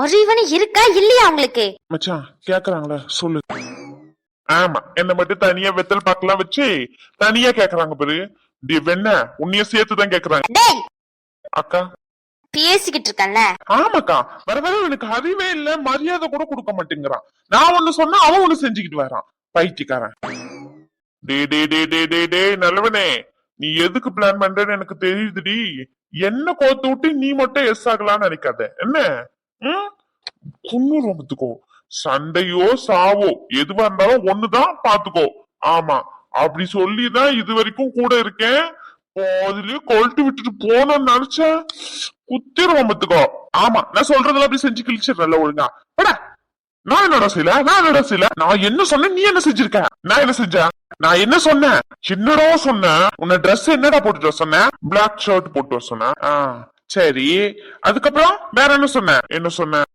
அறிவனு இருக்கா இல்லையா உங்களுக்கு? மச்சான் கேக்குறாங்களா சொல்லு. ஆமா, என்ன மட்டும் தனியா வெத்தல் பாக்கலாம் வச்சு தனியா கேக்குறாங்க பாரு. வெண்ண உன்னைய சேர்த்துதான் கேக்குறாங்க. டேய் அக்கா பேசிக்கிட்டு இருக்கேன்ல. ஆமாக்கா, வர வர எனக்கு அறிவே இல்ல, மரியாதை கூட கொடுக்க மாட்டேங்கிறான். நான் ஒண்ணு சொன்னா அவன் ஒண்ணு செஞ்சுக்கிட்டு வரான் பைத்தியக்காரன். டே டே டே டே டே டே நல்லவனே, நீ எதுக்கு பிளான் பண்றேன்னு எனக்கு தெரியுதுடி. என்ன கோத்து விட்டு நீ மட்டும் எஸ் ஆகலான்னு நினைக்காத என்ன. குன்னூர் வந்துக்கோ, சண்டையோ சாவோ எதுவா இருந்தாலும் ஒண்ணுதான் பாத்துக்கோ. ஆமா, அப்படி சொல்லிதான் இது வரைக்கும் கூட இருக்கேன். அதுலயே கொல்ட்டு விட்டுட்டு போனோம்னு நினைச்ச குத்திரம் பத்துக்கோ. ஆமா, நான் சொல்றதுல அப்படி செஞ்சு கிழிச்சிடல ஒழுங்கா. நான் என்னடா செய்யல, நான் என்ன சொன்னேன், நீ என்ன செஞ்சிருக்க? நான் என்ன செஞ்சேன்? நான் என்ன சொன்னேன்? என்னடா சொன்னேன்? உன்ன ட்ரெஸ் என்னடா போட்டுட்டு வர சொன்னேன்? பிளாக் ஷர்ட் போட்டு வர சொன்னேன். சரி, அதுக்கப்புறம் வேற என்ன சொன்னேன்? என்ன சொன்னேன்?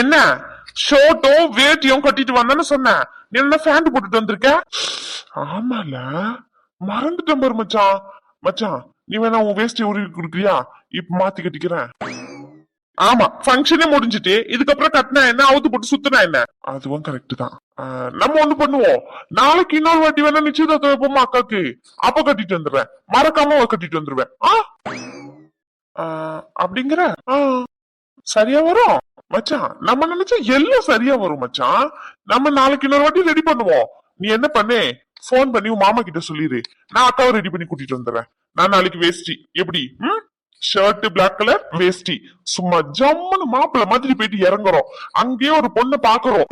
என்ன ஷர்ட்டும் வேட்டியும் கட்டிட்டு வந்தான்னு சொன்னேன். நீ என்ன பேண்ட் போட்டுட்டு வந்திருக்க? ஆமால, மறந்துட்டேன் பாரு மச்சான். மச்சான், நீ வேணா உன் வேஷ்டி உருவி கொடுக்குறியா? இப்ப மாத்தி கட்டிக்கிறேன். ஆமா, ஃபங்க்ஷனே முடிஞ்சிட்டு இதுக்கப்புறம் கட்டினா என்ன, அவுத்து போட்டு சுத்தினா என்ன? அதுவும் கரெக்ட் தான். நம்ம ஒண்ணு பண்ணுவோம், நாளைக்கு இன்னொரு வாட்டி வேணா நிச்சயதார்த்தம் வைப்போமா அக்காக்கு? அப்ப கட்டிட்டு வந்துடுறேன், மறக்காம கட்டிட்டு வந்துருவேன். அப்படிங்கிற சரியா வரும் மச்சான். நம்ம நினைச்சா எல்லாம் சரியா வரும் மச்சான். நம்ம நாளைக்கு இன்னொரு வாட்டி ரெடி பண்ணுவோம். நீ என்ன பண்ணு, போன் பண்ணி உன் மாமா கிட்ட சொல்லிடு, நான் அக்காவை ரெடி பண்ணி கூட்டிட்டு வந்துடுறேன். நான் நாளைக்கு வேஷ்டி எப்படி, ஷர்ட் பிளாக் கலர் வேஷ்டி, சும்மா ஜம்முன்னு மாப்பிள்ள மாதிரி போயிட்டு இறங்குறோம். அங்கேயே ஒரு பொண்ணு பாக்குறோம்.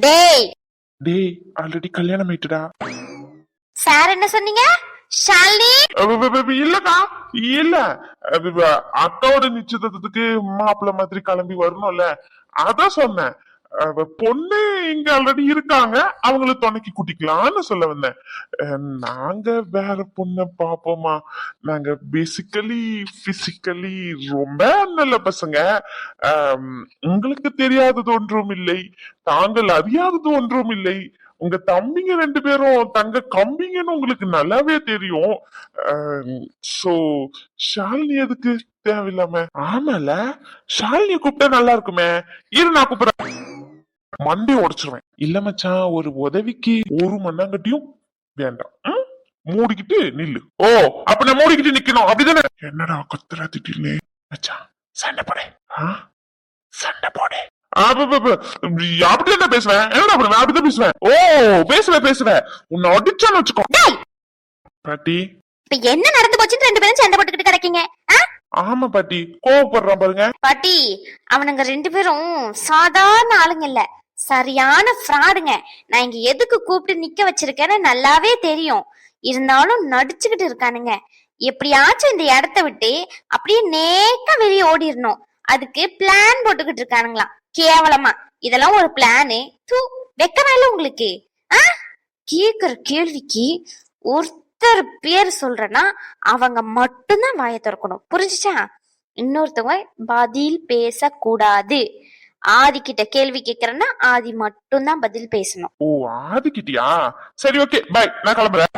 டேய் ஆல்ரெடி கல்யாணம் ஆயிட்டுடா. சார் என்ன சொன்னீங்க? ஷாலினி இல்லக்கா, இல்ல அக்காவோட நிச்சயத்துக்கு மாப்பிள்ள மாதிரி கிளம்பி வரணும்ல, அதான் சொன்னேன். பொண்ணு இங்க ஆல்ரெடி இருக்காங்க, அவங்கள துணைக்கு கூட்டிக்கலாம்னு சொல்ல வந்தேன். நாங்க வேற பொண்ண பாப்போமா? நாங்க பேசிக்கலி பிசிக்கலி ரொம்ப நல்ல பசங்க. உங்களுக்கு தெரியாதது ஒன்றும் இல்லை, தாங்கள் அறியாதது ஒன்றும் இல்லை. உங்க தம்பிங்க 2 பேரும் தங்க கம்பிங்கன்னு உங்களுக்கு நல்லாவே தெரியும். சோ ஷாலினி எதுக்கு தேவையில்லாம? ஆமால, ஷாலினிய கூப்பிட்டா நல்லா இருக்குமே. இரு நான் கூப்பிடுறேன். மண்டே உடைச்சிருவேன். இல்ல மச்சான், ஒரு உதவிக்கு ஒரு மண்ணாங்கட்டியும் வேண்டாம். மூடிக்கிட்டு நில்லு. ஓ, அப்ப நான் மூடிக்கிட்டு நிக்கணும் அப்படிதானே? என்னடா கத்துறா திட்டிலே மச்சான்? சண்டை போட, சண்டை போட. அப்படிதான் பேசுவேன். என்னடா பண்ணுவேன்? அப்படிதான் பேசுவேன். ஓ, பேசுவேன். உன்னை அடிச்சான்னு வச்சுக்கோ பாட்டி. இப்ப என்ன நடந்து போச்சுன்னு 2 பேரும் சண்டை போட்டுக்கிட்டு கிடக்கீங்க. ஆமா பாட்டி, கோவப்படுறான் பாருங்க. பாட்டி, அவனுங்க 2 பேரும் சாதாரண ஆளுங்க இல்ல, சரியான ஃப்ராடுங்க. நான் இங்க எதுக்கு கூப்பிட்டு நிக்க வச்சிருக்கேன்னு நல்லாவே தெரியும். இருந்தாலும் நடிச்சுக்கிட்டு இருக்கானுங்க. எப்படியாச்சும் இந்த இடத்த விட்டு அப்படியே நேக்கா வெளியே ஓடிடணும். அதுக்கு பிளான் போட்டுக்கிட்டு இருக்கானுங்களாம். கேவலமா இதெல்லாம் ஒரு பிளானு? தூ, வெக்கமா இல்ல உங்களுக்கு? கேக்குற கேள்விக்கு ஒருத்தர் பேர் சொல்றேன்னா அவங்க மட்டும்தான் வாயை திறக்கணும், புரிஞ்சுச்சா? இன்னொருத்தவங்க பதில் பேசக்கூடாது. ஆதி கிட்ட கேள்வி கேக்குறேன்னா ஆதி மட்டும்தான் பதில் பேசணும். ஓ, ஆதி கிட்டியா? சரி, ஓகே, பை, நான் கிளம்புறேன்.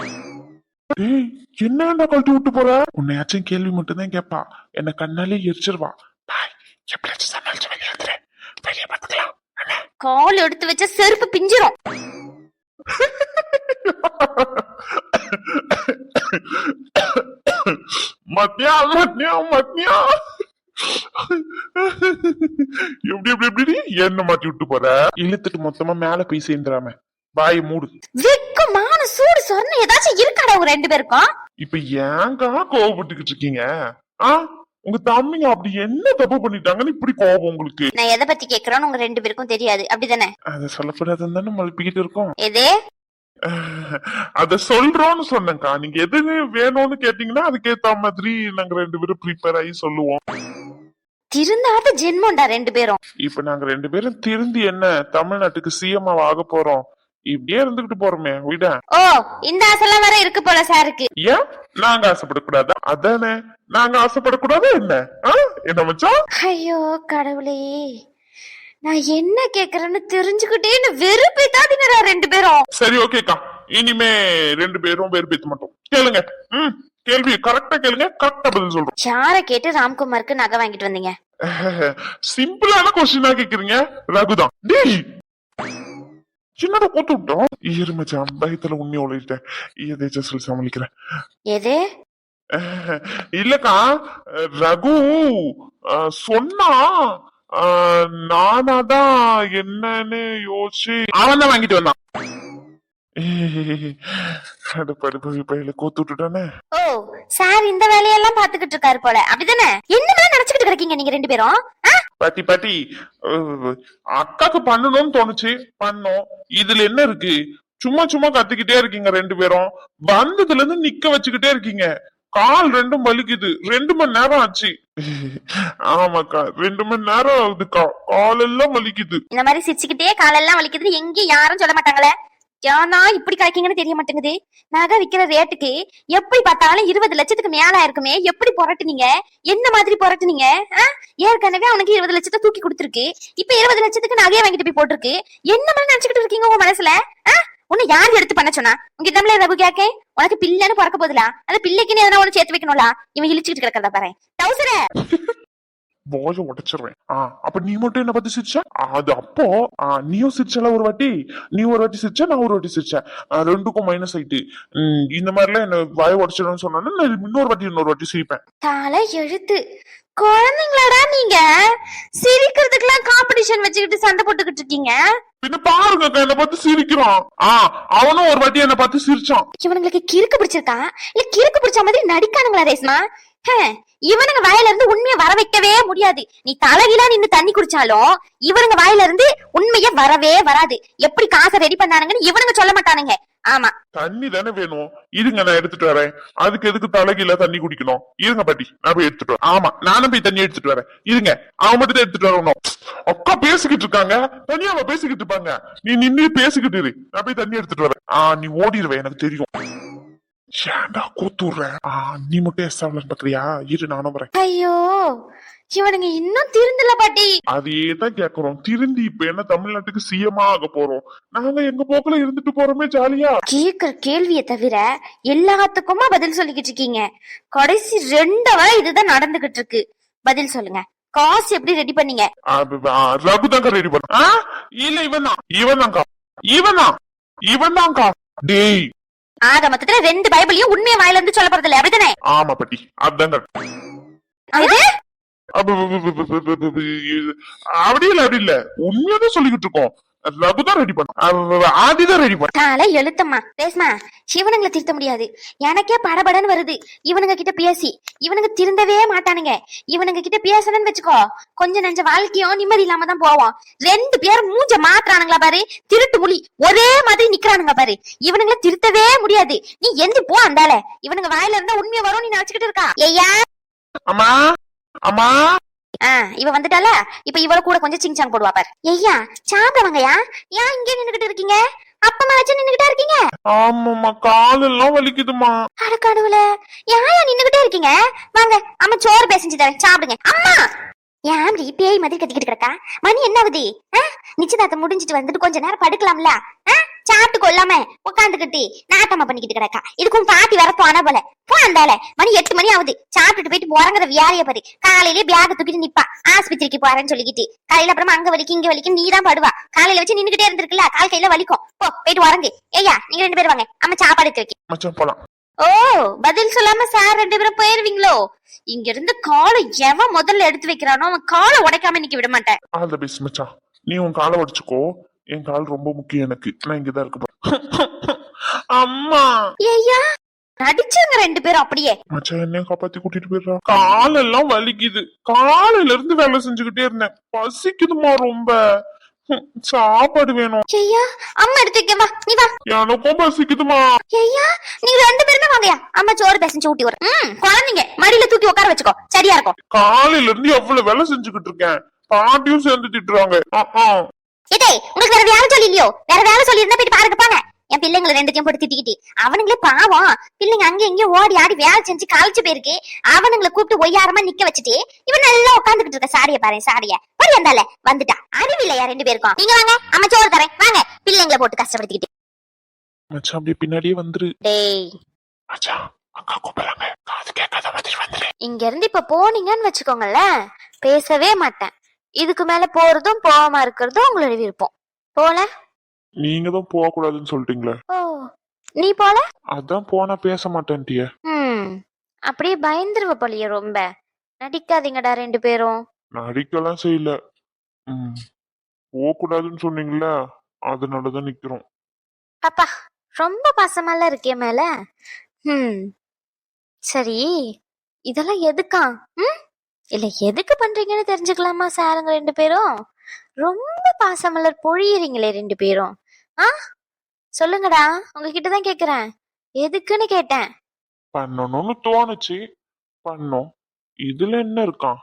என்னடா கழட்டி விட்டு போற? உன்னையாச்சும் கேள்வி மட்டும் தான் கேப்பா, என்ன கண்ணாலே எரிச்சிருவா. பாய், எப்படியாச்சும் சமாளிச்சு வெளியே வந்துறேன். வெளியே பாத்துக்கலாம். கால் எடுத்து வச்ச செருப்பு பிஞ்சிரும். மத்தியா எப்படி என்ன மாத்தி விட்டு போற? இழுத்துட்டு மொத்தமா மேல போய் சேர்ந்துடாம வாயை மூடு. வெக்கமான சூடு சொன்ன ஏதாச்சும் இருக்காடா உங்க 2 பேருக்கும்? இப்ப ஏங்கா கோவப்பட்டுக்கிட்டு இருக்கீங்க? உங்க தம்பிங்க அப்படி என்ன தப்பு பண்ணிட்டாங்கன்னு இப்படி கோபம் உங்களுக்கு? நான் எதை பத்தி கேக்குறேன்னு உங்க 2 பேருக்கும் தெரியாது அப்படிதானே? அத சொல்லக்கூடாதுன்னு தானே மழுப்பிக்கிட்டு இருக்கோம். எது? அத சொல்றோம்னு சொன்னேன்க்கா. நீங்க எது வேணும்னு கேட்டீங்கன்னா அதுக்கேத்த மாதிரி நாங்க 2 பேரும் ப்ரிப்பேர் ஆகி சொல்லுவோம். திருந்தாத ஜென்மம்டா 2 பேரும். இப்ப நாங்க 2 பேரும் திருந்தி என்ன தமிழ்நாட்டுக்கு சிஎம் ஆக போறோம். இப்படியே இருந்துகிட்டு போறோமே விட. ஓ, இந்த ஆசைலாம் வேற இருக்கு போல சாருக்கு. ஏன் நாங்க ஆசைப்படக்கூடாதா? அதானே, நாங்க ஆசைப்படக்கூடாது என்ன? என்ன மச்சான்? ஐயோ கடவுளே, நான் என்ன கேக்குறேன்னு தெரிஞ்சுக்கிட்டேன்னு வெறுப்பேத்தாதீங்கடா 2 பேரும். சரி, ஓகேக்கா, இனிமே 2 பேரும் வெறுப்பேத்த மாட்டோம். கேளுங்க, கேள்வி கரெக்டா கேளுங்க, கரெக்டா பதில் சொல்றோம். யார கேட்டு ராம்குமாருக்கு நகை வாங்கிட்டு வந்தீங்க? சிம்பிளான கொஸ்டினா கேக்குறீங்க. ரகுதான். டேய் சின்னதா போட்டு விட்டோம். இரு மச்சான், பயத்துல உண்மையை உழைட்டேன். எதாச்சும் சொல்லி சமாளிக்கிறேன். எது? இல்லக்கா, ரகு சொன்னா நானாதான் என்னன்னு யோசிச்சு அவன் தான் வாங்கிட்டு வந்தான். படுப்பு பையில கோத்து விட்டுட்டானே. ஓ, சார் இந்த வேலையெல்லாம் பாத்துக்கிட்டு இருக்காரு போல, அப்படிதானே? என்னமா நினைச்சுக்கிட்டு இருக்கீங்க நீங்க ரெண்டு பேரும்? பாட்டி பாட்டி, அக்காக்கு பண்ணணும்னு தோணுச்சு, பண்ணோம். இதுல என்ன இருக்கு? சும்மா சும்மா கத்திக்கிட்டே இருக்கீங்க ரெண்டு பேரும். வந்ததுல இருந்து நிக்க வச்சுக்கிட்டே இருக்கீங்க. கால் ரெண்டும் வலிக்குது. 2 மணி நேரம் ஆச்சு. ஆமாக்கா, 2 மணி நேரம் ஆகுதுக்கா. கால் எல்லாம் வலிக்குது. இந்த மாதிரி சிரிச்சுக்கிட்டே காலெல்லாம் வலிக்குதுன்னு எங்கேயும் யாரும் சொல்ல மாட்டாங்களே. ஏன்னா இப்படி கிடைக்கீங்கன்னு தெரிய மாட்டேங்குது. நகை விக்கிற ரேட்டுக்கு எப்படி பார்த்தாலும் 20 லட்சத்துக்கு மேல இருக்குமே. எப்படி புரட்டுனீங்க? என்ன மாதிரி புரட்டுனீங்க? ஏற்கனவே அவனுக்கு 20 லட்சத்தை தூக்கி கொடுத்துருக்கு. இப்ப 20 லட்சத்துக்கு நகையை வாங்கிட்டு போய் போட்டிருக்கு. என்ன மாதிரி நினைச்சுக்கிட்டு இருக்கீங்க உங்க மனசுல? உன்னை யாரு எடுத்து பண்ண சொன்னா? உங்க தமிழ ரகு கேக்க உனக்கு பிள்ளைன்னு பிறக்க போதுலா? அந்த பிள்ளைக்குன்னு எதனா ஒண்ணு சேர்த்து வைக்கணும்ல? இவன் இழிச்சுக்கிட்டு கிடக்கிறதா பாரு. டவுசர போய உடைச்சிருவேன். அப்ப நீ மட்டும் என்ன பத்தி சிரிச்ச? அது அப்போ நீயும் சிரிச்சல ஒரு வாட்டி, நீ ஒரு வாட்டி சிரிச்ச, நான் ஒரு வாட்டி சிரிச்சேன். ரெண்டுக்கும் மைனஸ் ஆயிட்டு. இந்த மாதிரிலாம் என்ன வாய உடைச்சிடணும்னு சொன்னா நான் இன்னொரு வாட்டி சிரிப்பேன். தலை எழுத்து குழந்தைங்களாடா நீங்க? சிரிக்கிறதுக்கெல்லாம் காம்படிஷன் வச்சுக்கிட்டு சண்டை போட்டுக்கிட்டு இருக்கீங்க. பின்ன பாருங்க, என்ன பார்த்து சிரிக்கிறான். அவனும் ஒரு வாட்டி என்ன பார்த்து சிரிச்சான். இவனுங்களுக்கு கிறுக்கு பிடிச்சிருக்கா இல்ல கிறுக்கு பிடிச்ச மாதிரி நடிக்கானுங்களா ரேஸ்மா? இவனுங்க வாயில இருந்து உண்மையை வர வைக்கவே முடியாது. நீ தலைகீழா நின்னு தண்ணி குடிச்சாலும் இவனுங்க வாயில இருந்து உண்மையே வரவே வராது. எப்படி காசை ரெடி பண்ணானுங்கன்னு இவனுங்க சொல்ல மாட்டானுங்க. ஆமா, தண்ணி தானே வேணும். இருங்க, நான் எடுத்துட்டு வரேன். அதுக்கு எதுக்கு தலைகீழ தண்ணி குடிக்கணும்? இருங்க பாட்டி, நான் போய் எடுத்துட்டு வரேன். ஆமா, நானும் போய் தண்ணி எடுத்துட்டு வரேன். இருங்க, அவன் மட்டும் தான் எடுத்துட்டு வரணும். அக்கா பேசிக்கிட்டு இருக்காங்க, தனியா அவ பேசிக்கிட்டு இருப்பாங்க. நீ நின்று பேசிக்கிட்டு இரு, நான் போய் தண்ணி எடுத்துட்டு வரேன். நீ ஓடிடுவேன், எனக்கு தெரியும். ஏன்டா கூத்துடுற? நீ மட்டும் எஸ்டாப்லர் பண்றியா? இரு, நானும் வரேன். ஐயோ, இவனுங்க இன்னும் திருந்தல பாட்டி. அதேதான் கேக்குறோம். திருந்தி இப்ப என்ன தமிழ்நாட்டுக்கு சிஎம்மா ஆக போறோம். நாங்க எங்க போக்குல இருந்துட்டு போறோமே ஜாலியா. கேக்குற கேள்வியை தவிர எல்லாத்துக்குமா பதில் சொல்லிக்கிட்டு இருக்கீங்க. கடைசி 2 வாரம் இதுதான் நடந்துகிட்டு இருக்கு. பதில் சொல்லுங்க. காசு எப்படி ரெடி பண்ணீங்க? ரகுதாங்க ரெடி பண்ண. இல்ல, இவன் தான்க்கா. டேய், ஆக மொத்தத்துல 2 பைபிளையும் உண்மையை வாயில இருந்து சொல்ல போறது இல்ல, அப்படிதானே? ஆமா பாட்டி, அதாங்க. அப்படி இல்ல, உண்மையாதான் சொல்லிக்கிட்டு இருக்கோம். ரகுதான் ரெடி பண்ண, ஆதிதான் ரெடி பண்ண. காலை எழுத்தம்மா பேசுமா. இவனுங்களை திருத்த முடியாது. எனக்கே படபடன்னு வருது இவனுங்க கிட்ட பேசி. இவனுங்க திருந்தவே மாட்டானுங்க. இவனுங்க கிட்ட பேசணும்னு வச்சுக்கோ, கொஞ்சம் நெஞ்ச வாழ்க்கையும் நிம்மதி இல்லாம தான் போவோம். 2 பேரும் மூஞ்ச மாத்துறானுங்களா பாரு, திருட்டு முழி ஒரே மாதிரி நிக்கிறானுங்க பாரு. இவனுங்களை திருத்தவே முடியாது. நீ எந்தி போ அந்தால. இவனுங்க வாயில இருந்தா உண்மையா வரும் நீ நினைச்சுக்கிட்டு இருக்கா? ஐயா, அம்மா அம்மா. இவ வந்துட்டால, இப்ப இவள கூட கொஞ்சம் சிங்சாங் போடுவா பாரு. ஐயா, சாப்பிடுவாங்கயா. ஏன் இங்கே நின்னுகிட்டு இருக்கீங்க? அப்பமா வச்சு நின்னுகிட்டே இருக்கீங்க? ஆமாம்மா, காலெல்லாம் வலிக்குதுமா. அட கடவுளே, ஏன் நின்னுகிட்டே இருக்கீங்க? வாங்க, அம்மா சோறு பேசிஞ்சு தரேன், சாப்பிடுங்க. அம்மா, ஏன் பேய் மாதிரி கத்திக்கிட்டு கிடக்கா? மணி என்ன ஆகுது? நிச்சயதார்த்தம் முடிஞ்சிட்டு வந்துட்டு கொஞ்ச நேரம் படுக்கலாம்ல? சாப்பிட்டு கொள்ளாம உட்காந்துக்கிட்டு நாட்டமா பண்ணிக்கிட்டு கிடக்கா. இதுக்கும் பாட்டி வர போன போல. போந்தால மணி 8 மணி ஆகுது. சாப்பிட்டுட்டு போயிட்டு போறங்கிற வியாரிய பாரு. காலையிலேயே பேக தூக்கிட்டு நிப்பா, ஆஸ்பத்திரிக்கு போறேன்னு சொல்லிக்கிட்டு. காலையில அப்புறமா அங்க வலிக்கும் இங்க வலிக்கும் நீ தான் படுவா. காலையில வச்சு நின்னுகிட்டே இருந்திருக்குல்ல, கால் கையில வலிக்கும். போயிட்டு வரங்க. ஐயா, நீங்க 2 பேரும் வாங்க, அம்மா சாப்பாடு வைக்க. ஓ, பதில் சொல்லாம சார் 2 பேரும் போயிருவீங்களோ? இங்க இருந்து காலை எவன் முதல்ல எடுத்து வைக்கிறானோ அவன் காலை உடைக்காம நிக்க விட மாட்டேன். நீ உன் காலை உடைச்சுக்கோ, என் கால் ரொம்ப முக்கியம் எனக்கு. நான் இங்கதான் இருக்க. அம்மா, ஐயா, நடிச்சாங்க 2 பேரும் அப்படியே. மச்சான் என்ன காப்பாத்தி கூட்டிட்டு போயிடுறா. காலெல்லாம் வலிக்குது. காலையில இருந்து வேலை செஞ்சுக்கிட்டே இருந்தேன். பசிக்குதுமா ரொம்ப. சாப்பாடு வேணும். ஐயா, அம்மா எடுத்து வைக்கமா, நீ வா. எனக்கும் பசிக்குதுமா. ஐயா, நீங்க 2 பேருமே வாங்கயா, அம்மா சோறு பேசஞ்சு ஊட்டி வரும். குழந்தைங்க மடியில தூக்கி உட்கார வச்சுக்கோ, சரியா இருக்கும். காலையில இருந்து எவ்வளவு வேலை செஞ்சுக்கிட்டு இருக்கேன். பாட்டியும் சேர்ந்து திட்டுறாங்க. இதே உங்களுக்கு வேற வேலை சொல்லி இல்லையோ? வேற வேலை சொல்லி இருந்தா போயிட்டு பாருங்க பாங்க. என் பிள்ளைங்களை 2த்தையும் போட்டு திட்டிக்கிட்டு அவனுங்களே பாவம். பிள்ளைங்க அங்க எங்கேயும் ஓடி ஆடி வேலை செஞ்சு கழிச்சு போயிருக்கு. அவனுங்களை கூப்பிட்டு ஒய்யாரமா நிக்க வச்சுட்டு இவன் நல்லா உட்காந்துக்கிட்டு இருக்க. சாரிய பாரு, சாரிய ஒரு வந்தால வந்துட்டா. அறிவில்லையா 2 பேருக்கும்? நீங்க வாங்க, அம்மா சோறு தரேன், வாங்க. பிள்ளைங்களை போட்டு கஷ்டப்படுத்திக்கிட்டு. மச்சான் அப்படியே பின்னாடியே வந்துரு. டேய் மச்சான், அக்கா கூப்பிடுறாங்க, காது கேட்காத மாதிரி வந்துரு. இங்க இருந்து இப்ப போனீங்கன்னு வச்சுக்கோங்களேன், பேசவே மாட்டேன். இதுக்கு மேல போறதும் போகாம இருக்கிறதும் உங்களோட விருப்பம். போல. நீங்க தான் போக கூடாதுன்னு சொல்லிட்டீங்களே. ஓ, நீ போல. அதான் போனா பேச மாட்டேன்ட்டியே. அப்படியே பயந்துருவ போலியே ரொம்ப. நடிக்காதீங்கடா ரெண்டு பேரும். நடிக்கலாம் செய்யல. போக கூடாதுன்னு சொன்னீங்கள, அதனாலதான் நிக்கிறோம். அப்பா, ரொம்ப பாசமால இருக்கே மேல. சரி, இதெல்லாம் எதுக்கா? இல்ல எதுக்கு பண்றீங்கன்னு தெரிஞ்சுக்கலாமா சாருங்க ரெண்டு பேரும்? ரொம்ப பாசமலர் பொழியறீங்களே ரெண்டு பேரும். சொல்லுங்கடா, உங்ககிட்டதான் கேக்குறேன். எதுக்குன்னு கேட்டேன். பண்ணணும்னு தோணுச்சு, பண்ணோம். இதுல என்ன இருக்கான்?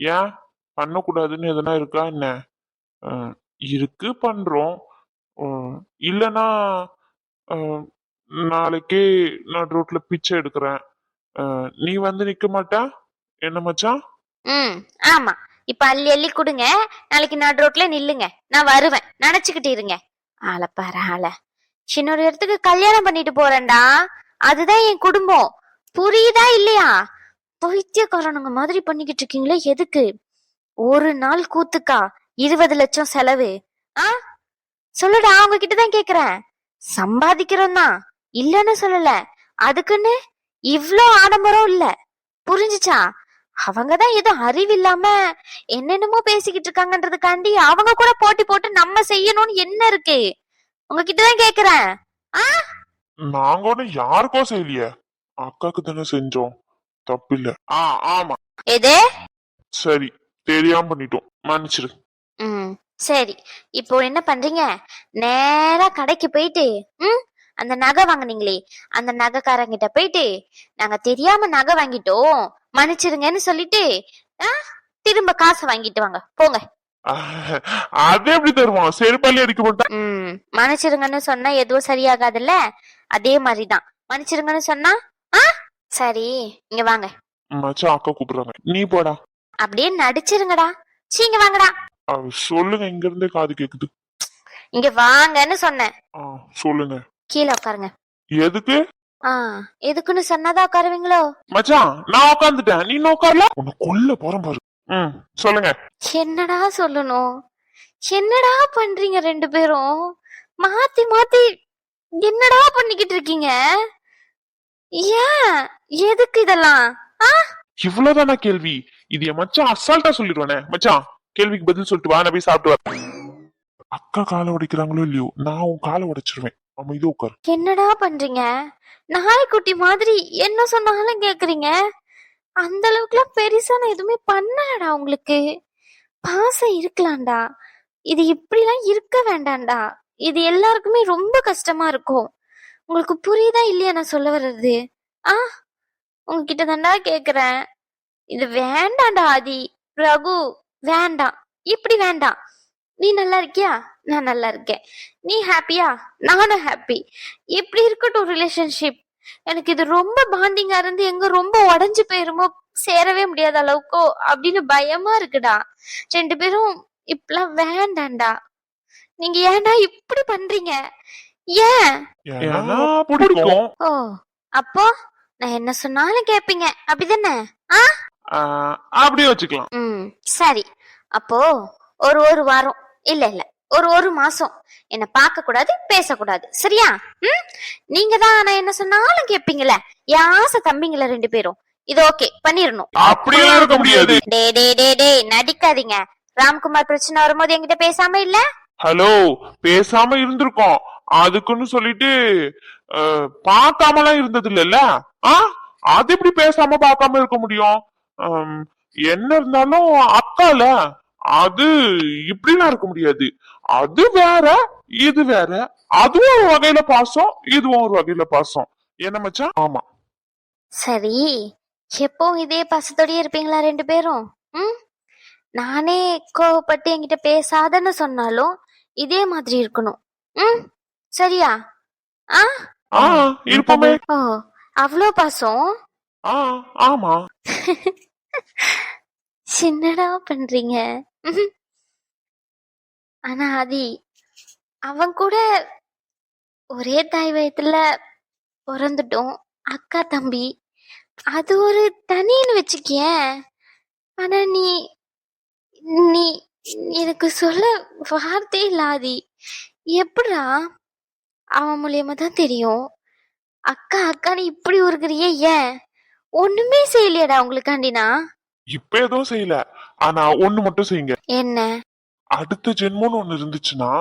ஏன் பண்ணக்கூடாதுன்னு எதனா இருக்கா என்ன? இருக்கு, பண்றோம். இல்லனா நாளைக்கே நான் ரோட்ல பிச்சை எடுக்கிறேன், நீ வந்து நிக்க மாட்டா என்ன மச்சான்? ஆமா, இப்ப அள்ளி அள்ளி கொடுங்க, நாளைக்கு நடு ரோட்ல நில்லுங்க, நான் வருவேன், நினைச்சுக்கிட்டு இருங்க. ஆள பாரு ஆள. இன்னொரு இடத்துக்கு கல்யாணம் பண்ணிட்டு போறேன்டா, அதுதான் என் குடும்பம். புரியுதா இல்லையா? பைத்தியக்காரனுங்க மாதிரி பண்ணிக்கிட்டு இருக்கீங்களே எதுக்கு? ஒரு நாள் கூத்துக்கா 20 லட்சம் செலவு. சொல்லுடா, அவங்க கிட்டதான் கேக்குறேன். சம்பாதிக்கிறோம் தான், இல்லன்னு சொல்லல. அதுக்குன்னு இவ்ளோ ஆடம்பரம் இல்ல, புரிஞ்சுச்சா? அவங்கதான் ஏதோ அறிவில்லாம என்னென்னமோ பேசிக்கிட்டு இருக்காங்கன்றதுக்காண்டி அவங்க கூட போட்டி போட்டு நம்ம செய்யணும்னு என்ன இருக்கு? உங்ககிட்டதான் கேக்குறேன். நாங்க ஒண்ணு யாருக்கோ செய்யலையே, அக்காக்கு தானே செஞ்சோம், தப்பில்ல. ஆமா. எது? சரி, தெரியாம பண்ணிட்டோம், மன்னிச்சிரு. சரி, இப்போ என்ன பண்றீங்க? நேரா கடைக்கு போயிட்டு அந்த நகை வாங்கினீங்களே அந்த நகைக்காரங்கிட்ட போயிட்டு, நாங்க தெரியாம நகை வாங்கிட்டோம், மன்னிச்சிருங்கன்னு சொல்லிட்டு திரும்ப காசை வாங்கிட்டு வாங்க, போங்க. அது எப்படி தருவான்? செருப்பாலி அடிக்க மாட்டான். மன்னிச்சிருங்கன்னு சொன்னா எதுவும் சரியாகாதுல்ல, அதே மாதிரிதான் மன்னிச்சிருங்கன்னு சொன்னா. சரி, இங்க வாங்க. மச்சான், அக்கா கூப்பிடுறாங்க, நீ போடா. அப்படியே நடிச்சிருங்கடா. சீங்க வாங்கடா. சொல்லுங்க, இங்க இருந்தே காது கேக்குது. இங்க வாங்கன்னு சொன்னேன். சொல்லுங்க. கீழே உட்காருங்க. எதுக்கு? எதுக்குன்னு சொன்னாதான் உட்காருவீங்களோ? மச்சான், நான் உட்காந்துட்டேன், நீ உட்காரல. உன்னை கொல்ல போறேன் பாரு. சொல்லுங்க. என்னடா சொல்லணும்? என்னடா பண்றீங்க ரெண்டு பேரும்? மாத்தி மாத்தி என்னடா பண்ணிக்கிட்டு இருக்கீங்க? ஏன், எதுக்கு இதெல்லாம்? இவ்வளவுதானா கேள்வி? இது என் மச்சான் அசால்ட்டா சொல்லிடுவானே. மச்சான், கேள்விக்கு பதில் சொல்லிட்டு வா, நான் போய் சாப்பிட்டு வரேன். அக்கா காலை உடைக்கிறாங்களோ இல்லையோ, நான் உன் காலை உடைச்சிருவேன். ஆமா, இது உட்காரு. என்னடா பண்றீங்க? நாய்க்குட்டி மாதிரி என்ன சொன்னாலும் கேக்குறீங்க. அந்த அளவுக்குலாம் பெருசா நான் எதுவுமே பண்ணலடா. உங்களுக்கு பாசம் இருக்கலாம்டா, இது இப்படிலாம் இருக்க வேண்டாம்டா. இது எல்லாருக்குமே ரொம்ப கஷ்டமா இருக்கும். உங்களுக்கு புரியுதா இல்லையா நான் சொல்ல வர்றது? உங்ககிட்ட தாண்டா கேக்குறேன். இது வேண்டாம்டா ஆதி, ரகு, வேண்டாம், இப்படி வேண்டாம். நீ நல்லா இருக்கியா? நான் நல்லா இருக்கேன். நீ ஹாப்பியா? நானும் ஹாப்பி. இப்படி இருக்கட்டும் ரிலேஷன்ஷிப். எனக்கு இது ரொம்ப பாண்டிங்கா இருந்து எங்க ரொம்ப உடஞ்சு போயிருமோ, சேரவே முடியாத அளவுக்கோ அப்படின்னு பயமா இருக்குடா. ரெண்டு பேரும் இப்பெல்லாம் வேண்டாண்டா. நீங்க ஏன்டா இப்படி பண்றீங்க? ஏன்? ஓ, அப்போ நான் என்ன சொன்னாலும் கேப்பீங்க, அப்படிதானே? அப்படியே வச்சுக்கலாம். சரி, அப்போ ஒரு வாரம் இல்ல இல்ல ஒரு மாசம் என்ன பார்க்க கூடாது, பேசக்கூடாது, சரியா? நீங்க தான் நான் என்ன சொன்னாலும் கேப்பீங்கல்ல, யாச தம்பிங்கள ரெண்டு பேரும். இது ஓகே பண்ணிரணும். அப்படியே இருக்க முடியாது. டே நடிக்காதீங்க. ராம்குமார் பிரச்சனை வரும்போது என்கிட்ட பேசாம இல்ல? ஹலோ, பேசாம இருந்திருக்கோம், அதுக்குன்னு சொல்லிட்டு பார்க்காமலாம் இருந்தது இல்லல்ல. அது எப்படி பேசாம பார்க்காம இருக்க முடியும்? என்ன இருந்தாலும் அக்கால, அது இப்படிலாம் இருக்க முடியாது. அது வேற, இது வேற. அதுவும் ஒரு வகையில பாசம், இதுவும் ஒரு வகையில பாசம். என்ன மச்சான்? ஆமா. சரி, எப்போ இதே பாசத்தோடயே இருப்பீங்களா ரெண்டு பேரும்? நானே கோவப்பட்டு என்கிட்ட பேசாதன்னு சொன்னாலும் இதே மாதிரி இருக்கணும். சரியா? இருப்போமே. ஓ, அவ்வளோ பாசம்? ஆமா. என்னடா பண்றீங்க? ஆனா ஆதி, அவன் கூட ஒரே தாய் வயத்துல பிறந்துட்டோம், அக்கா தம்பி. அது ஒரு தனின்னு வச்சுக்கியேன். ஆனா நீ நீ எனக்கு சொல்ல வார்த்தை இல்லாதி. எப்படா? அவன் மூலியமா தான் தெரியும். அக்கா அக்கான்னு இப்படி உருகுறியே ஏன்? ஒண்ணுமே செய்யலையடா உங்களுக்காண்டினா? இப்ப எதுவும் செய்யல. ஆனா ஒண்ணு மட்டும் செய்யுங்க. என்ன? அடுத்த ஜென்மம்னு ஒண்ணு இருந்துச்சுன்னா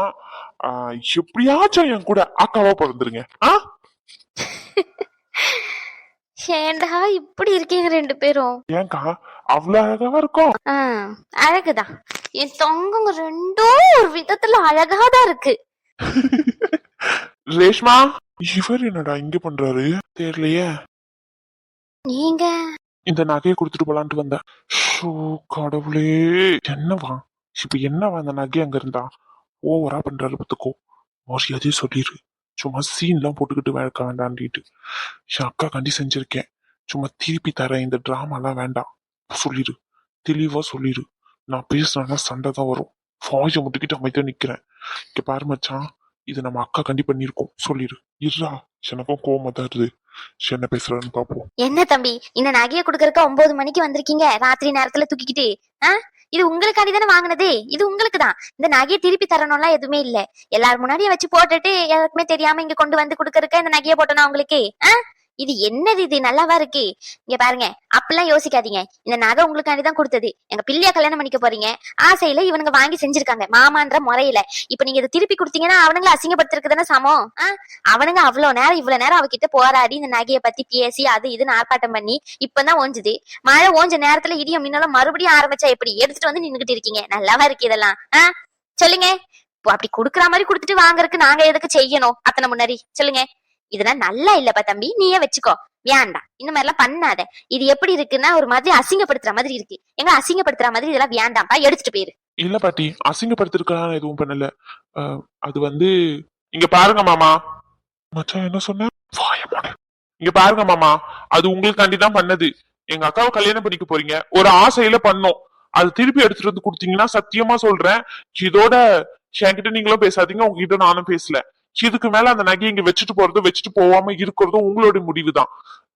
எப்படியாச்சும் என் கூட அக்காவா பிறந்துருங்க. ஏண்டா இப்படி இருக்கீங்க ரெண்டு பேரும்? ஏன்க்கா அவ்வளவு அழகாவா இருக்கும்? அழகுதான். என் தங்கங்க ரெண்டும் ஒரு விதத்துல அழகாதான் இருக்கு. ரேஷ்மா, இவர் என்னடா இங்க பண்றாரு தெரியலையே. நீங்க இந்த நகையை கொடுத்துட்டு போலான்ட்டு வந்தேன். ஷோ கடவுளே, என்னவா இப்ப என்னவா அந்த நகை அங்க இருந்தா ஓவரா பண்றாரு பத்துக்கோ. மரியாதையே சொல்லிரு. சும்மா சீன் எல்லாம் போட்டுக்கிட்டு வேலைக்க வேண்டான்ட்டு என் அக்கா கண்டி செஞ்சிருக்கேன். சும்மா திருப்பி தரேன், இந்த டிராமா எல்லாம் வேண்டாம் சொல்லிரு. தெளிவா சொல்லிரு. நான் பேசுறேன்னா சண்டை தான் வரும். வாயை முட்டுக்கிட்டு அமைதியா நிக்கிறேன். இங்க பாரு மச்சான், இது நம்ம அக்கா கண்டி பண்ணிருக்கோம் சொல்லிரு. இருடா, எனக்கும் கோவமா தான் இருது. என்ன பேசுறான்னு பாப்போம். என்ன தம்பி, இந்த நகையை கொடுக்கறக்க 9 மணிக்கு வந்திருக்கீங்க ராத்திரி நேரத்துல தூக்கிக்கிட்டு? இது உங்களுக்காண்டி தானே வாங்கினது. இது உங்களுக்கு தான். இந்த நகையை திருப்பி தரணும்லாம் எதுவுமே இல்ல. எல்லாரும் முன்னாடியே வச்சு போட்டுட்டு யாருக்குமே தெரியாம இங்க கொண்டு வந்து கொடுக்கறக்க இந்த நகையை போட்டோம்னா உங்களுக்கு இது என்னது? இது நல்லாவா இருக்கு? இங்க பாருங்க, அப்பெல்லாம் யோசிக்காதீங்க. இந்த நகை உங்களுக்காண்டி தான் கொடுத்தது. எங்க பிள்ளையா கல்யாணம் பண்ணிக்க போறீங்க. ஆசையில இவனுங்க வாங்கி செஞ்சிருக்காங்க மாமான்ற முறையில. இப்ப நீங்க இதை திருப்பி கொடுத்தீங்கன்னா அவனுங்களை அசிங்கப்படுத்துறதுக்கு தானே சமம். அவனுங்க இவ்வளவு நேரம் அவகிட்ட போராடி இந்த நகையை பத்தி பேசி அது இதுன்னு ஆர்ப்பாட்டம் பண்ணி இப்பதான் ஓஞ்சுது. மழை ஓஞ்ச நேரத்துல இடியும் மின்னாலும் மறுபடியும் ஆரம்பிச்சா எப்படி? எடுத்துட்டு வந்து நின்னுகிட்டு இருக்கீங்க. நல்லாவா இருக்கு இதெல்லாம்? சொல்லுங்க. இப்போ அப்படி குடுக்கற மாதிரி குடுத்துட்டு வாங்கறதுக்கு நாங்க எதுக்கு செய்யணும்? அத்தனை முன்னாடி சொல்லுங்க. இதெல்லாம் நல்லா இல்லப்பா தம்பி, நீயே வச்சுக்கோ. வேண்டாம், இந்த மாதிரி எல்லாம் பண்ணாத. இது எப்படி இருக்குன்னா ஒரு மாதிரி அசிங்கப்படுத்துற மாதிரி இருக்கு. எங்க அசிங்கப்படுத்துற மாதிரி இதெல்லாம் வேண்டாம்ப்பா, எடுத்துட்டு போயிரு. இல்ல பாட்டி, அசிங்கப்படுத்திருக்கான எதுவும் பண்ணல. அது வந்து இங்க பாருங்க மாமா. மச்சான் என்ன சொன்ன? இங்க பாருங்க மாமா, அது உங்களுக்காண்டி தான் பண்ணது. எங்க அக்காவை கல்யாணம் பண்ணிக்க போறீங்க, ஒரு ஆசையில பண்ணோம். அது திருப்பி எடுத்துட்டு வந்து கொடுத்தீங்கன்னா சத்தியமா சொல்றேன், இதோட என்கிட்ட நீங்களும் பேசாதீங்க, உங்ககிட்ட நானும் பேசல. இதுக்கு மேல அந்த நகையை இங்க வச்சுட்டு போறதும் வச்சுட்டு போவாம இருக்கிறதும் உங்களுடைய முடிவுதான்.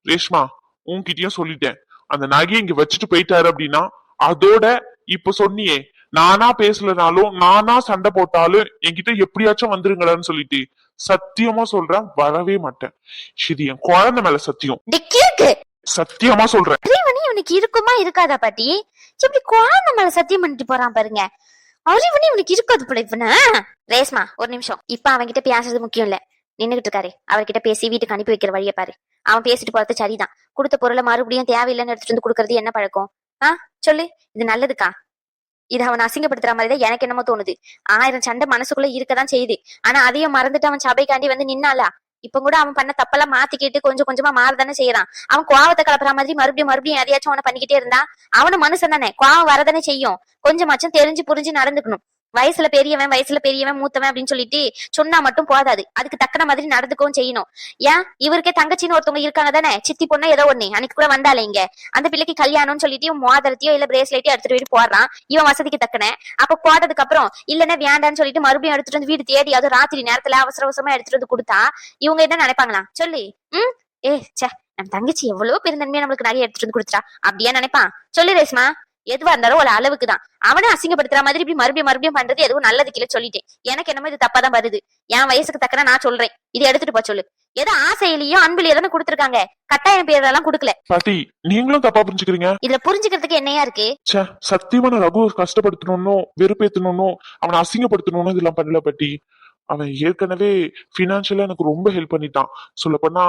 ரேஷ்மா, உன்கிட்டயும் சொல்லிட்டேன், அந்த நகையை இங்க வச்சுட்டு போயிட்டாரு அப்படின்னா அதோட இப்ப சொன்னியே நானா பேசலனாலும் நானா சண்டை போட்டாலும் என்கிட்ட எப்படியாச்சும் வந்துருங்களான்னு சொல்லிட்டு சத்தியமா சொல்றேன், வரவே மாட்டேன். இது என் குழந்தை மேல சத்தியம். சத்தியமா சொல்றேன். இவனுக்கு இருக்குமா இருக்காதா பாட்டி? எப்படி குழந்தை மேல சத்தியம் பண்ணிட்டு போறான் பாருங்க. அறிவுனி இவனுக்கு இருக்காது போல இவன. ரேஸ்மா, ஒரு நிமிஷம். இப்ப அவன்கிட்ட பேசுறது முக்கியம் இல்ல. நின்னுகிட்டு இருக்காரு, அவர்கிட்ட பேசி வீட்டுக்கு அனுப்பி வைக்கிற வழியை பாரு. அவன் பேசிட்டு போறது சரிதான். கொடுத்த பொருளை மறுபடியும் தேவையில்லைன்னு எடுத்துட்டு வந்து கொடுக்கறது என்ன பழக்கம்? சொல்லு, இது நல்லதுக்கா? இது அவன் அசிங்கப்படுத்துற மாதிரிதான் எனக்கு என்னமோ தோணுது. 1000 சண்டை மனசுக்குள்ள இருக்கதான் செய்யுது. ஆனா அதையும் மறந்துட்டு அவன் சபைக்காண்டி வந்து நின்னாலா? இப்ப கூட அவன் பண்ண தப்பெல்லாம் மாத்திக்கிட்டு கொஞ்சம் கொஞ்சமா மாறதானே செய்யறான். அவன் கோவத்தை கலப்புற மாதிரி மறுபடியும் எதையாச்சும் அவனை பண்ணிக்கிட்டே இருந்தா அவனும் மனுஷன் தானே, கோவம் வரதானே செய்யும். கொஞ்சமாச்சும் தெரிஞ்சு புரிஞ்சு நடந்துக்கணும். வயசுல பெரியவன் மூத்தவன் அப்படின்னு சொல்லிட்டு சொன்னா மட்டும் போதாது. அதுக்கு தக்கன மாதிரி நடந்துக்கவும் செய்யணும். ஏன் இவருக்கே தங்கச்சின்னு ஒருத்தவங்க இருக்காங்க தானே, சித்தி பொண்ணு ஏதோ ஒண்ணு அன்னைக்கு கூட வந்தாலே இங்க. அந்த பிள்ளைக்கு கல்யாணம்னு சொல்லிட்டு மோதிரத்தையோ இல்ல பிரேஸ்லெட்டையோ எடுத்துட்டு போயிட்டு போடுறான் இவன் வசதிக்கு தக்கன. அப்ப போட்டதுக்கு அப்புறம் இல்லன்னா வேண்டான்னு சொல்லிட்டு மறுபடியும் எடுத்துட்டு வந்து வீடு தேடி அதுவும் ராத்திரி நேரத்துல அவசரமா எடுத்துட்டு வந்து கொடுத்தா இவங்க என்ன நினைப்பாங்களா சொல்லி? சே, நம்ம தங்கச்சி எவ்வளவு பெருந்தன்மையா நம்மளுக்கு நிறைய எடுத்துட்டு வந்து கொடுத்துட்டா அப்படியே நினைப்பான். சொல்லு ரேஸ்மா, எதுவா இருந்தாலும் ஒரு அளவுக்கு தான். அவனே அசிங்கப்படுத்துற மாதிரி இப்படி மறுபடியும் பண்றது எதுவும் நல்லதுக்கு இல்ல சொல்லிட்டேன். எனக்கு என்னமோ இது தப்பாதான் வருது. என் வயசுக்கு தக்கன நான் சொல்றேன், இதை எடுத்துட்டு போ சொல்லு. ஏதோ ஆசையிலயும் அன்பிலேயே தானே கொடுத்துருக்காங்க, கட்டாயம் பேரெல்லாம் கொடுக்கல. பாட்டி, நீங்களும் தப்பா புரிஞ்சுக்கிறீங்க. இதுல புரிஞ்சுக்கிறதுக்கு என்னையா இருக்கு? சத்தியமா நான் ரகு கஷ்டப்படுத்தணும், வெறுப்பேத்தணும், அவனை அசிங்கப்படுத்தணும்னு இதெல்லாம் பண்ணல பாட்டி. அவன் ஏற்கனவே பினான்சியலா எனக்கு ரொம்ப ஹெல்ப் பண்ணிட்டான். சொல்ல போனா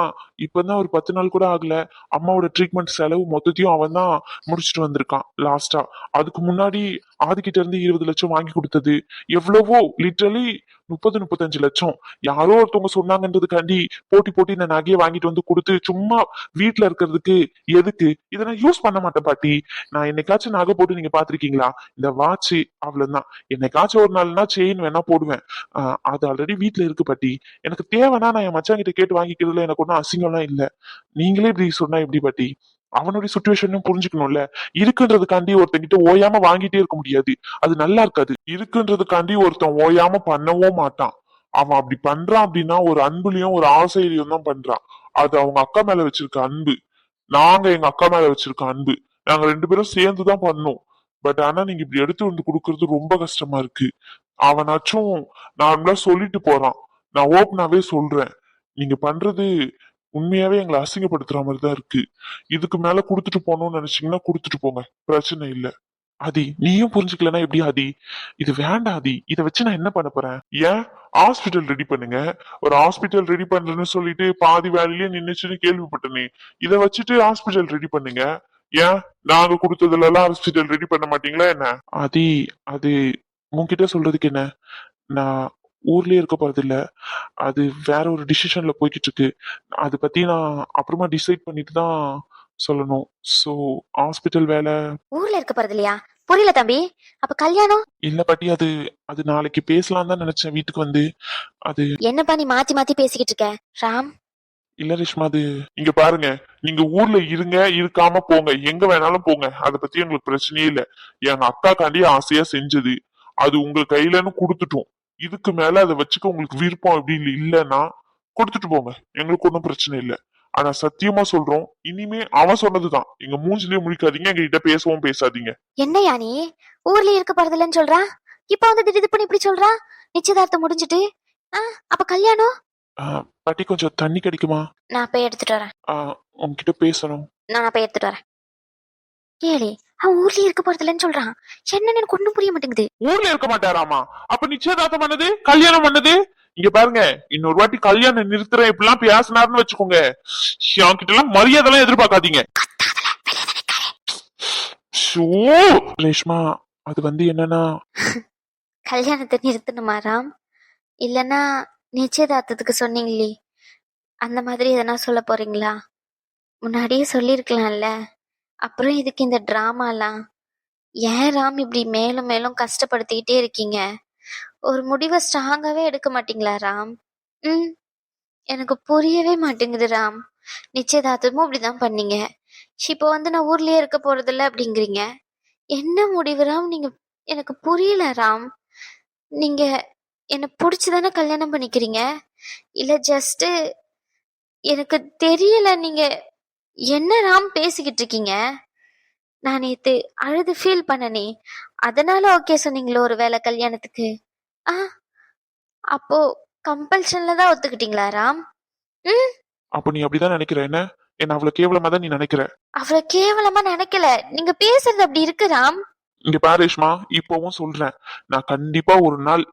இப்பதான் ஒரு 10 நாள் கூட ஆகல, அம்மாவோட ட்ரீட்மெண்ட் செலவு மொத்தத்தையும் அவன் தான் முடிச்சுட்டு வந்திருக்கான் லாஸ்டா. அதுக்கு முன்னாடி ஆதிக்கிட்ட இருந்து 20 லட்சம் வாங்கி கொடுத்தது எவ்வளவோ, லிட்டரலி 30-35 லட்சம் யாரோ ஒருத்தவங்க சொன்னாங்கன்றதுக்காண்டி போட்டி இந்த நகையை வாங்கிட்டு வந்து கொடுத்து சும்மா வீட்டுல இருக்கிறதுக்கு எதுக்கு? இதை நான் யூஸ் பண்ண மாட்டேன் பாட்டி. நான் என்னைக்காச்சும் நகை போட்டு நீங்க பாத்திருக்கீங்களா? இந்த வாட்ச் அவ்வளவுதான். என்னைக்காச்சும் ஒரு நாள்னா செயின் வேணா போடுவேன். அது ஆல்ரெடி வீட்டுல இருக்கு பாட்டி. எனக்கு தேவைன்னா நான் என் மச்சான் கிட்ட கேட்டு வாங்கிக்கிறதுல எனக்கு ஒன்னும் அசிங்கம்லாம் இல்ல. நீங்களே இப்படி சொன்னா எப்படி பாட்டி? அவனுடைய சுச்சுவேஷனும் புரிஞ்சுக்கணும்ல. இருக்குன்றதுக்காண்டி ஒருத்தங்கிட்ட ஓயாம வாங்கிட்டே இருக்க முடியாது, அது நல்லா இருக்காது. இருக்குன்றதுக்காண்டி ஒருத்தன் ஓயாம பண்ணவும் மாட்டான். அவன் அப்படி பண்றான் அப்படின்னா ஒரு அன்புலயும் ஒரு ஆசையிலையும் தான் பண்றான். அது அவங்க அக்கா மேல வச்சிருக்க அன்பு. நாங்க எங்க அக்கா மேல வச்சிருக்க அன்பு நாங்க 2 பேரும் சேர்ந்துதான் பண்ணோம். பட் ஆனா நீங்க இப்படி எடுத்து வந்து கொடுக்கறது ரொம்ப கஷ்டமா இருக்கு. அவனாச்சும் நார்மலா சொல்லிட்டு போறான். நான் ஓப்பனாவே சொல்றேன். நீங்க பண்றது உண்மையாவே எங்களை அசிங்கப்படுத்துற மாதிரி தான் இருக்கு. இதுக்கு மேல குடுத்துட்டு போகணும்னு நினைச்சீங்கன்னா குடுத்துட்டு போங்க, பிரச்சனை இல்ல. ஆதி நீயும் புரிஞ்சுக்கலன்னா எப்படி ஆதி? இது வேண்டாம் ஆதி, இதை வச்சு நான் என்ன பண்ண போறேன்? ஏன் ஹாஸ்பிட்டல் ரெடி பண்ணுங்க. ஒரு ஹாஸ்பிட்டல் ரெடி பண்றேன்னு சொல்லிட்டு பாதி வேலையிலேயே நின்னுச்சுன்னு கேள்விப்பட்டனே. இதை வச்சுட்டு ஹாஸ்பிட்டல் ரெடி பண்ணுங்க. ஏன் நாங்க கொடுத்ததுல எல்லாம் ஹாஸ்பிட்டல் ரெடி பண்ண மாட்டீங்களா என்ன? ஆதி அது உன்கிட்ட சொல்றதுக்கு என்ன, நான் ஊர்லயே இருக்க போறது இல்ல. அது வேற ஒரு டிசிஷன்ல போய்கிட்டு இருக்கு. அதை பத்தி நான் அப்புறமா டிசைட் பண்ணிட்டு தான் சொல்லணும். சோ ஹாஸ்பிட்டல் வேலை ஊர்ல இருக்க போறது இல்லையா? புரியல தம்பி. அப்ப கல்யாணம்? இல்ல பாட்டி, அது அது நாளைக்கு பேசலாம் தான் நினைச்சேன் வீட்டுக்கு வந்து. அது என்னப்பா நீ மாத்தி மாத்தி பேசிக்கிட்டு இருக்க ராம்? இல்ல ரேஷ்மா, அது இங்க பாருங்க, நீங்க ஊர்ல இருங்க இருக்காம போங்க, எங்க வேணாலும் போங்க, அதை பத்தி எங்களுக்கு பிரச்சனையே இல்ல. எங்க அக்காக்காண்டி ஆசையா செஞ்சது அது உங்க கையிலன்னு கொடுத்துட்டோம். இதுக்கு மேல அதை வச்சுக்க உங்களுக்கு விருப்பம் அப்படின்னு இல்லைன்னா கொடுத்துட்டு போங்க, எங்களுக்கு ஒன்றும் பிரச்சனை இல்லை. ஆனா சத்தியமா சொல்றோம், இனிமே அவன் சொன்னதுதான், எங்க மூஞ்சிலேயே முழிக்காதீங்க, எங்க கிட்ட பேசவும் பேசாதீங்க. என்னையா நீ ஊர்ல இருக்க போறது இல்லைன்னு சொல்றா? இப்ப வந்து திடீர் பண்ணி இப்படி சொல்றா? நிச்சயதார்த்தம் முடிஞ்சிட்டு அப்ப கல்யாணம்? பாட்டி கொஞ்சம் தண்ணி கிடைக்குமா? நான் போய் எடுத்துட்டு வரேன். உங்ககிட்ட பேசணும். நான் போய் எடுத்துட்டு வரேன். ஏழே அவன் ஊர்லயே இருக்க போறது இல்லைன்னு சொல்றான். என்னன்னு எனக்கு ஒண்ணும் புரிய மாட்டேங்குது. ஊர்ல இருக்க மாட்டாராமா? அப்ப நிச்சயதார்த்தம் பண்ணது கல்யாணம் பண்ணது? இங்க பாருங்க, இன்னொரு வாட்டி கல்யாணம் நிறுத்துறேன் இப்படிலாம் பேசினாருன்னு வச்சுக்கோங்க, என்கிட்ட எல்லாம் மரியாதை எல்லாம் எதிர்பார்க்காதீங்க. ரேஷ்மா, அது வந்து என்னன்னா கல்யாணத்தை நிறுத்தணுமா ராம்? இல்லனா நிச்சயதார்த்தத்துக்கு சொன்னீங்களே அந்த மாதிரி எதனா சொல்ல போறீங்களா? முன்னாடியே சொல்லிருக்கலாம்ல. அப்புறம் இதுக்கு இந்த டிராமாலாம்? ஏன் ராம் இப்படி மேலும் மேலும் கஷ்டப்படுத்திக்கிட்டே இருக்கீங்க? ஒரு முடிவை ஸ்ட்ராங்காவே எடுக்க மாட்டீங்களா ராம்? எனக்கு புரியவே மாட்டேங்குது ராம். நிச்சயதார்த்தமும் அப்படிதான் பண்ணீங்க, இப்போ வந்து நான் ஊர்லயே இருக்க போறதில்ல அப்படிங்கிறீங்க. என்ன முடிவு ராம் நீங்க? எனக்கு புரியல ராம். நீங்க என்ன புடிச்சுதானே கல்யாணம் பண்ணிக்கிறீங்க? இல்ல ஜஸ்ட் எனக்கு தெரியல. நீங்க என்ன ராம் பேசிக்கிட்டு இருக்கீங்க? நான் நேத்து அழுது ஃபீல் பண்ணனே, அதனால ஓகே சொன்னீங்களோ ஒரு வேளை கல்யாணத்துக்கு? அப்போ கம்பல்ஷன்ல தான் ஒத்துக்கிட்டீங்களா ராம்? அப்ப நீ அப்படிதான் நினைக்கிற? என்ன அவ்வளவு கேவலமா தான் நீ நினைக்கிற? அவ்வளவு கேவலமா நினைக்கல, நீங்க பேசுறது அப்படி இருக்கு ராம். இங்க பாரேஷ்மா, இப்பவும் சொல்றேன், நான் கண்டிப்பா ஒரு நாள்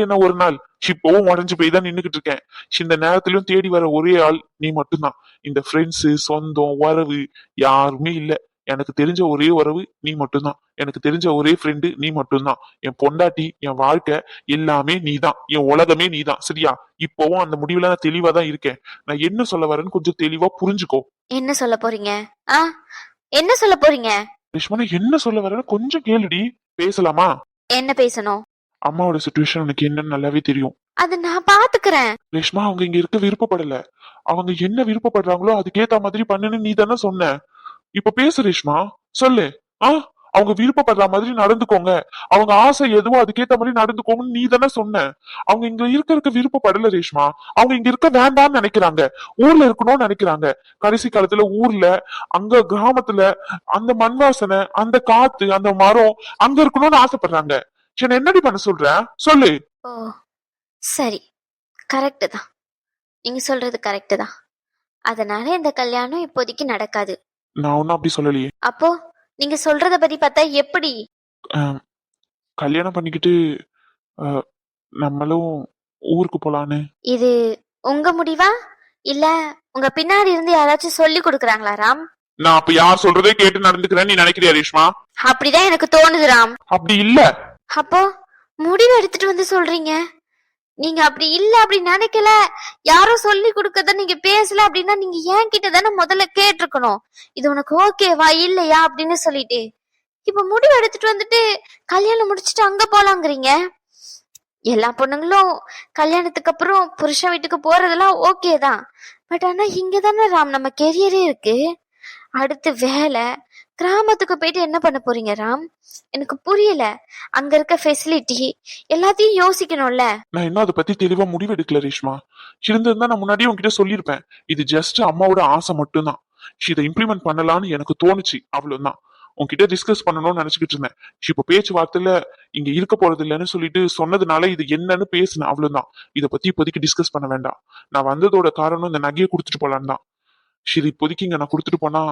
என்ன ஒரு நாள் இப்பவும் உடஞ்சு போய் தான் நின்னுகிட்டு இருக்கேன். இந்த நேரத்திலயும் தேடி வர ஒரே ஆள் நீ மட்டும்தான். இந்த ஃப்ரெண்ட்ஸு சொந்தம் உறவு யாருமே இல்ல. எனக்கு தெரிஞ்ச ஒரே உறவு நீ மட்டும்தான். எனக்கு தெரிஞ்ச ஒரே ஃப்ரெண்டு நீ மட்டும்தான். என் பொண்டாட்டி, என் வாழ்க்கை எல்லாமே நீதான், என் உலகமே நீதான். சரியா? இப்பவும் அந்த முடிவுல நான் தெளிவா தான் இருக்கேன். நான் என்ன சொல்ல வரேன்னு கொஞ்சம் தெளிவா புரிஞ்சுக்கோ. என்ன சொல்ல போறீங்க? என்ன சொல்ல போறீங்க? ரேஷ்மா, நான் என்ன சொல்ல வரேன்னு கொஞ்சம் கேளுடி. பேசலாமா? என்ன பேசணும்? அம்மாவோட சிச்சுவேஷன் எனக்கு என்னன்னு நல்லாவே தெரியும். அது நான் பாத்துக்கிறேன். ரேஷ்மா, அவங்க இங்க இருக்க விருப்பப்படல. அவங்க என்ன விருப்பப்படுறாங்களோ அதுக்கேத்த மாதிரி பண்ணுன்னு நீ தானே சொன்ன. இப்ப பேசு ரேஷ்மா, சொல்லு. அவங்க விருப்பப்படுற மாதிரி நடந்துக்கோங்க, அவங்க ஆசை எதுவோ அதுக்கேத்த மாதிரி நடந்துக்கோங்கன்னு நீ தானே சொன்ன. அவங்க இங்க இருக்க விருப்பப்படல ரேஷ்மா. அவங்க இங்க இருக்க வேண்டாம்னு நினைக்கிறாங்க, ஊர்ல இருக்கணும்னு நினைக்கிறாங்க. கடைசி காலத்துல ஊர்ல அங்க கிராமத்துல அந்த மண் வாசனை, அந்த காத்து, அந்த மரம் அங்க இருக்கணும்னு ஆசைப்படுறாங்க. என்ன என்னடி பண்ண சொல்ற? சொல்லு. ஓ சரி, கரெக்ட் தான், நீங்க சொல்றது கரெக்ட் தான். அதனால இந்த கல்யாணம் இப்போதைக்கு நடக்காது. நான் ஒன்னும் அப்படி சொல்லலையே. அப்போ நீங்க சொல்றத பத்தி பார்த்தா எப்படி? கல்யாணம் பண்ணிக்கிட்டு நம்மளும் ஊருக்கு போலான்னு. இது உங்க முடிவா இல்ல உங்க பின்னாடி இருந்து யாராச்சும் சொல்லி கொடுக்கறாங்களா ராம்? நான் அப்ப யார் சொல்றதே கேட்டு நடந்துக்கிறேன் நீ நினைக்கிறியா ரேஷ்மா? அப்படிதான் எனக்கு தோணுது ராம். அப்படி இல்ல. அப்போ முடிவு எடுத்துட்டு வந்து சொல்றீங்க. நீங்க அப்படி இல்ல, அப்படி நினைக்கல, யாரோ சொல்லி கொடுக்கறத நீங்க பேசல அப்படின்னா நீங்க ஏன் கிட்ட தானே முதல்ல கேட்டிருக்கணும், இது உனக்கு ஓகேவா இல்லையா அப்படின்னு சொல்லிட்டு. இப்ப முடிவு எடுத்துட்டு வந்துட்டு கல்யாணம் முடிச்சுட்டு அங்க போலாங்கிறீங்க. எல்லா பொண்ணுங்களும் கல்யாணத்துக்கு அப்புறம் புருஷன் வீட்டுக்கு போறதெல்லாம் ஓகே தான். பட் ஆனா இங்கதானே ராம் நம்ம கெரியரே இருக்கு. அடுத்து வேலை, கிராமத்துக்கு போயிட்டு என்ன பண்ண போறீங்க ராம்? எனக்கு புரியல. அங்க இருக்க ஃபெசிலிட்டி எல்லாத்தையும் யோசிக்கணும்ல. நான் இன்னும் அதை பத்தி தெளிவா முடிவு எடுக்கல ரேஷ்மா. இருந்திருந்தா நான் முன்னாடியே உங்ககிட்ட சொல்லியிருப்பேன். இது ஜஸ்ட் அம்மாவோட ஆசை மட்டும்தான். இதை இம்ப்ளிமெண்ட் பண்ணலாம்னு எனக்கு தோணுச்சு, அவ்வளவுதான். உன்கிட்ட டிஸ்கஸ் பண்ணணும்னு நினைச்சுக்கிட்டு இருந்தேன். இப்ப பேச்சுவார்த்தையில இங்க இருக்க போறது இல்லைன்னு சொல்லிட்டு சொன்னதுனால இது என்னன்னு பேசுனேன், அவ்வளவுதான். இதை பத்தி இப்போதைக்கு டிஸ்கஸ் பண்ண வேண்டாம். நான் வந்ததோட காரணம் இந்த நகையை கொடுத்துட்டு போலான்னு தான். இது இப்போதைக்கு இங்க நான் கொடுத்துட்டு போனா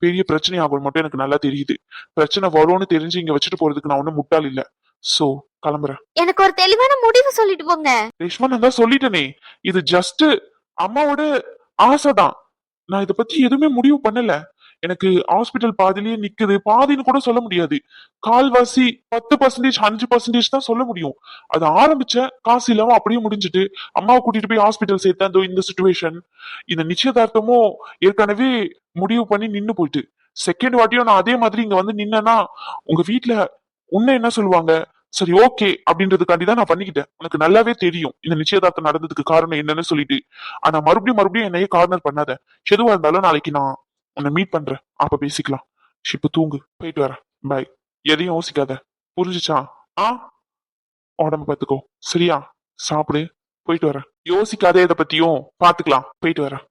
பெரிய பிரச்சனை ஆகும் மட்டும் எனக்கு நல்லா தெரியுது. பிரச்சனை வரும்னு தெரிஞ்சு இங்க வச்சுட்டு போறதுக்கு நான் ஒன்னும் முட்டாள் இல்ல. சோ கிளம்புறேன். எனக்கு ஒரு தெளிவான முடிவு சொல்லிட்டு போங்க. ரேஷ்மா, நான் தான் சொல்லிட்டேனே, இது ஜஸ்ட் அம்மாவோட ஆசைதான். நான் இத பத்தி எதுவுமே முடிவு பண்ணல. எனக்கு ஹாஸ்பிட்டல் பாதிலேயே நிக்குது, பாதின்னு கூட சொல்ல முடியாது. கால்வாசி 10% 5% தான் சொல்ல முடியும். அது ஆரம்பிச்ச காசு இல்லாம அப்படியே முடிஞ்சிட்டு அம்மாவை கூட்டிட்டு போய் ஹாஸ்பிட்டல் சேர்த்தேன். இந்த சுச்சுவேஷன், இந்த நிச்சயதார்த்தமும் ஏற்கனவே முடிவு பண்ணி நின்னு போயிட்டு, செகண்ட் வாட்டியும் நான் அதே மாதிரி இங்க வந்து நின்னேன்னா உங்க வீட்டுல உன்ன என்ன சொல்லுவாங்க? சரி, ஓகே அப்படின்றதுக்காண்டி தான் நான் பண்ணிக்கிட்டேன். உனக்கு நல்லாவே தெரியும் இந்த நிச்சயதார்த்தம் நடந்ததுக்கு காரணம் என்னன்னு சொல்லிட்டு. ஆனா மறுபடியும் என்னையே கார்னர் பண்ணாத. எதுவா இருந்தாலும் நாளைக்கு நான் உன்னை மீட் பண்றேன், அப்ப பேசிக்கலாம். இப்ப தூங்கு, போயிட்டு வரேன். பை. எதையும் யோசிக்காத, புரிஞ்சுச்சா? ஆ, உடம்பு பாத்துக்கோ, சரியா? சாப்பிடு, போயிட்டு வரேன். யோசிக்காத, இதை பத்தியும் பாத்துக்கலாம், போயிட்டு வரேன்.